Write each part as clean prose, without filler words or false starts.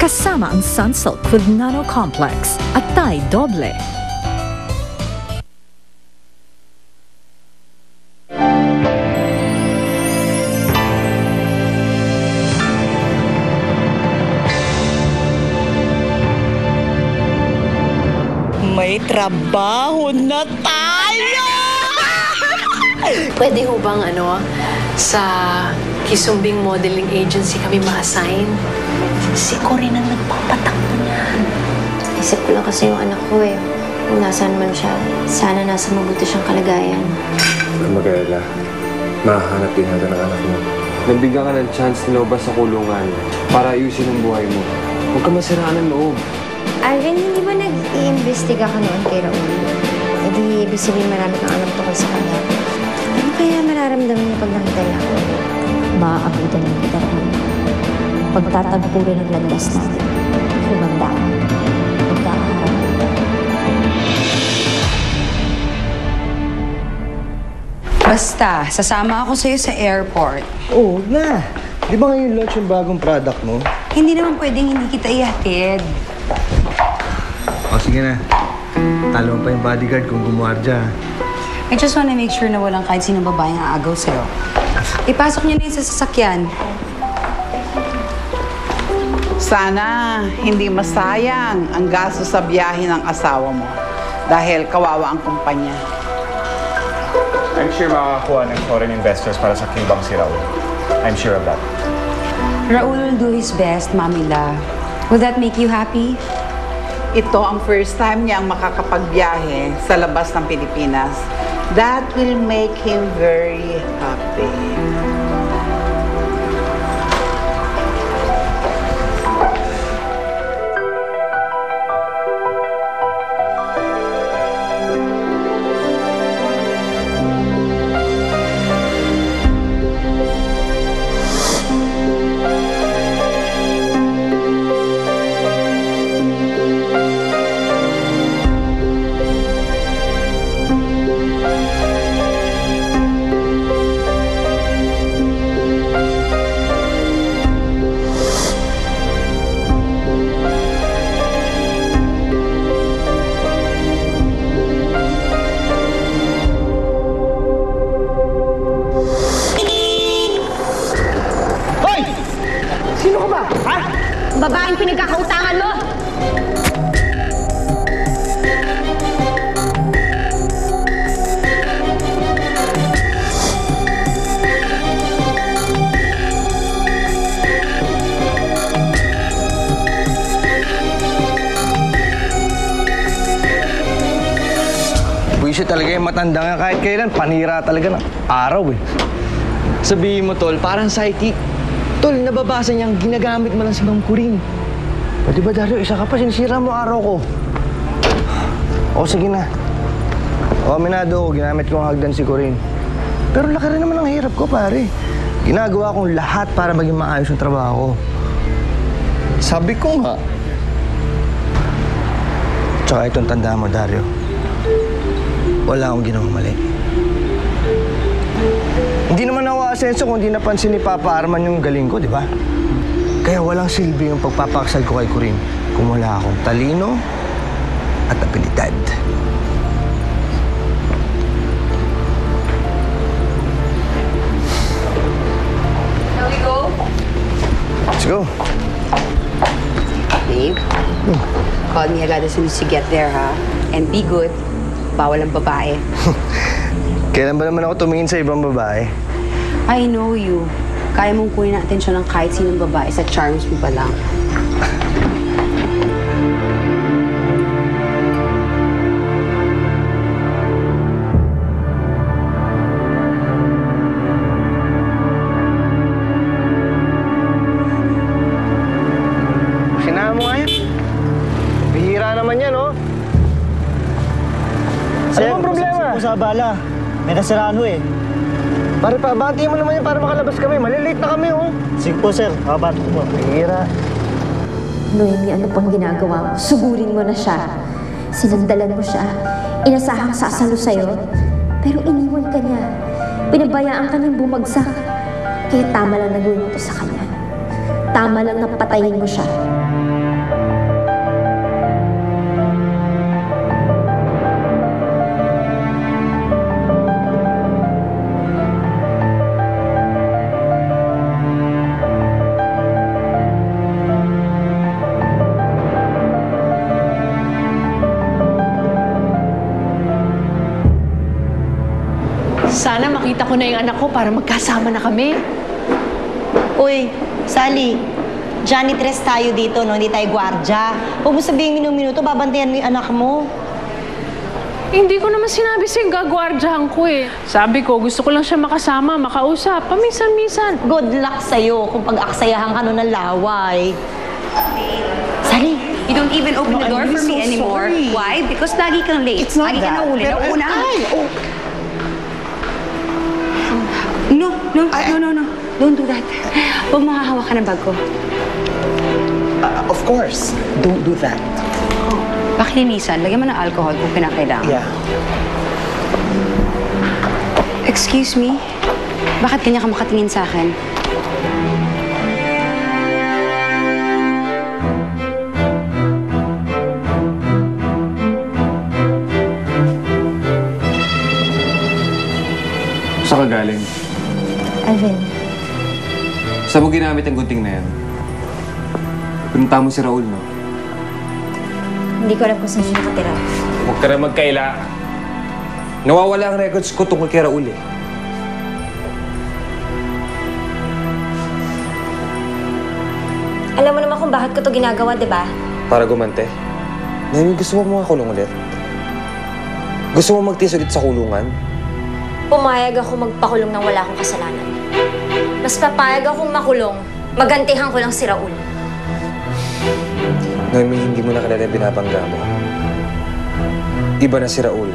Kasama ang Sunsilk Food Nano Complex at Thai Doble. May trabaho na tayo! Pwede ho bang sa Kisumbing Modeling Agency kami ma-assign? Si Corinne ang nagpapatakbo niyan. Isip ko lang kasi yung anak ko eh. Kung nasaan man siya, sana nasa mabuti siyang kalagayan. Huwag mag-alala. Mahahanap din natin ang anak mo. Nabigyan ka ng chance na lumabas sa kulungan para ayusin ang buhay mo. Huwag ka masiraan ng loob. Alvin, hindi ba nag-iimbestiga ka noon kay Raul? E di, ibig sabihin marami kang alam tungkol sa kanya. Ano kaya mararamdaman niya pag nakita niya ako? Maaabutan ng kita, Raul. Pagtatagpo rin ang landas natin. Humanda ka. Magkakaharap. Basta, sasama ako sa'yo sa airport. Oo, na. Di ba ngayon launch yung bagong product mo? Hindi naman pwedeng hindi kita ihatid. O, sige na. Talo pa yung bodyguard kung gumuwardya. I just wanna make sure na walang kahit sinong babaeng aagaw sa'yo. Ipasok niyo na yun sa sasakyan. Sana hindi masayang ang gasto sa biyahe ng asawa mo dahil kawawa ang kumpanya. I'm sure makakakuha ng foreign investors para sa Kimbang si Raul. I'm sure of that. Raul will do his best, Mamila. Will that make you happy? Ito ang first time niya ang makakapagbiyahe sa labas ng Pilipinas. That will make him very happy. Babaeng pinagkakautangan mo! Buwisit talaga yung matanda nga kahit kailan. Panira talaga ng araw eh. Sabihin mo, Tol, parang psychic. Tol, nababasa niyang ginagamit mo lang si Ma'am Corinne. O di ba, Dario, isa ka pa, sinisira mo araw ko. O sige na. O, aminado ko, ginamit ko ang hagdan si Corinne. Pero laki rin naman ang hirap ko, pare. Ginagawa kong lahat para maging maayos yung trabaho ko. Sabi ko nga. Tsaka itong tanda mo, Dario. Wala akong ginawang mali. Hindi naman ako asenso kung hindi napansin ni Papa Arman yung galing ko, di ba? Kaya walang silbi yung pagpapaksal ko kay Corinne kung wala akong talino at abilidad. Shall we go? Let's go. Babe, call me agad as soon as you get there, ha? And be good. Bawal ang babae. Kailan ba naman ako tumingin sa ibang babae? I know you. Kaya mong kunin ang atensyon ng kahit sinong babae sa charms mo pa lang. Sinama mo nga yan. Bihira naman yan, oh. Ano bang problema? Ano sa bala? May nasiraan ho eh. Pare, pabantiyan mo naman yan para makalabas kami. Malilate na kami, oh. Sige po, sir. Kabanti ko po. Bihira. Noemi, ano pang ginagawa mo? Sugurin mo na siya. Sinandalan mo siya. Inasahang sasalo sa'yo. Pero iniwan ka niya. Pinabayaan ka niyang bumagsak. Kaya tama lang na gawin mo to sa kanya. Tama lang na patayin mo siya. makita ko na yung anak ko para magkasama na kami. Uy, Sally, janitress tayo dito, no? Hindi tayo gwardya. Huwag mo sabihin minuto, babantayan mo yung anak mo. Hindi ko naman sinabi sa'yo gagwardyahan ko eh. Sabi ko, gusto ko lang siya makasama, makausap, paminsan-minsan. Good luck sa'yo kung pag-aksayahan ka nun ng laway. Sally, You don't even open the door for me anymore. Why? Because lagi kang late. It's not lagi that. ka nauli. Pero Nauna. oh. No. Don't do that. Huwag makahawak ka ng bag ko. Of course, don't do that. Pakilinisan, lagyan mo ng alcohol kung pinakailangan. Yeah. Excuse me? Bakit kanya ka makatingin sa akin? Saan ka galing? Alvin, Saan mo ginamit ang gunting na yan? Pinunta mo si Raul, no? hindi ko alam kung saan siya nakatira. Huwag ka na magkaila. Nawawala ang records ko tungkol kay Raul, eh. Alam mo naman kung bakit ko to ginagawa, di ba? Para gumante. Naomi, gusto mo mga kulong ulit? Gusto mo magtiis ulit sa kulungan? Pumayag ako magpakulong nang wala akong kasalanan. Mas papayag akong makulong, magantihan ko lang si Raul. Naomi, hindi mo na kilala yung binabangga mo. Iba na si Raul.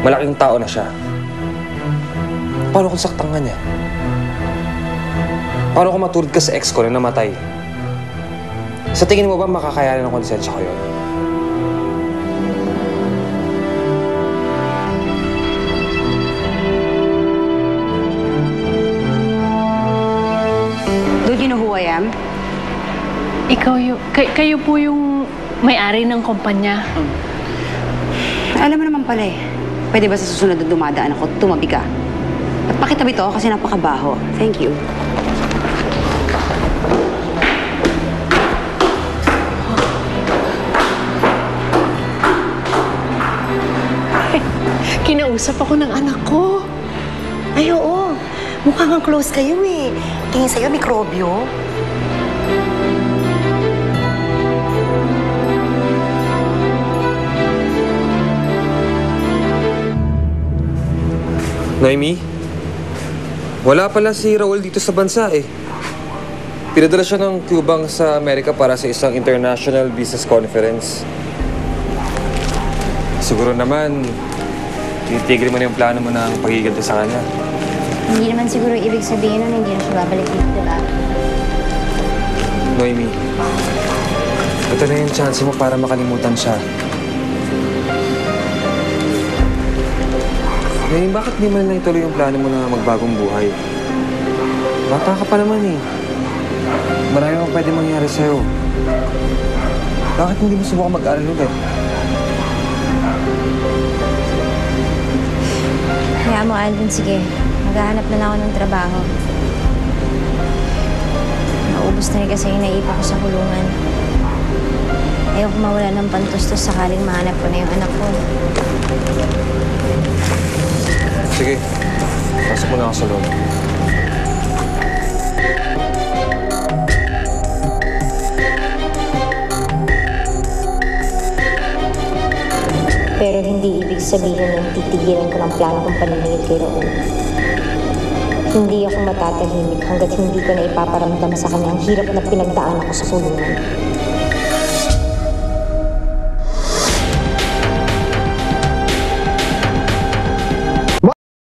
Malaking tao na siya. Paano kung saktan ka niya? Paano kung matulad ka sa ex ko na namatay? Sa tingin mo ba makakayanan ng konsensya ko yun? Don't you know who I am? Kayo po yung may-ari ng kumpanya. Alam mo naman pala eh. Pwede ba sa susunod na dumadaan ako, tumabi ka? At pakitabi to kasi napakabaho. Thank you. Kinausap ako ng anak ko. Ay, oo. Mukhang kang close kayo eh. Tingin sa'yo, mikrobyo. Noemi, wala pala si Raul dito sa bansa eh. Pinadala siya ng Cubang sa Amerika para sa isang international business conference. Siguro naman, titigil mo na yung plano mo ng pagigilta sa kanya. Hindi naman siguro ibig sabihin nun, hindi na siya babalik dito, diba? Noemi, ito na yung chance mo para makalimutan siya. Noemi, bakit di mo na ituloy yung plano mo na magbagong buhay? Bata ka pa naman eh. Marami pang pwede mangyari sa'yo. Bakit hindi mo subukan mag-aral ulit? Kaya mo, Alvin, sige. Maghahanap na lang ako ng trabaho. Naubos na rin kasi yung naipa ko sa kulungan. Ayoko mawala ng pantustos sakaling mahanap ko na yung anak ko. Sige, pasok mo na ako sa loob. Pero hindi ibig sabihin yung titigilan ko ng plano kong paniningil kay Raul. Hindi ako matatahimik hanggat hindi ko na ipaparamdam sa kanya ang hirap na pinagdaan ako sa kulungan.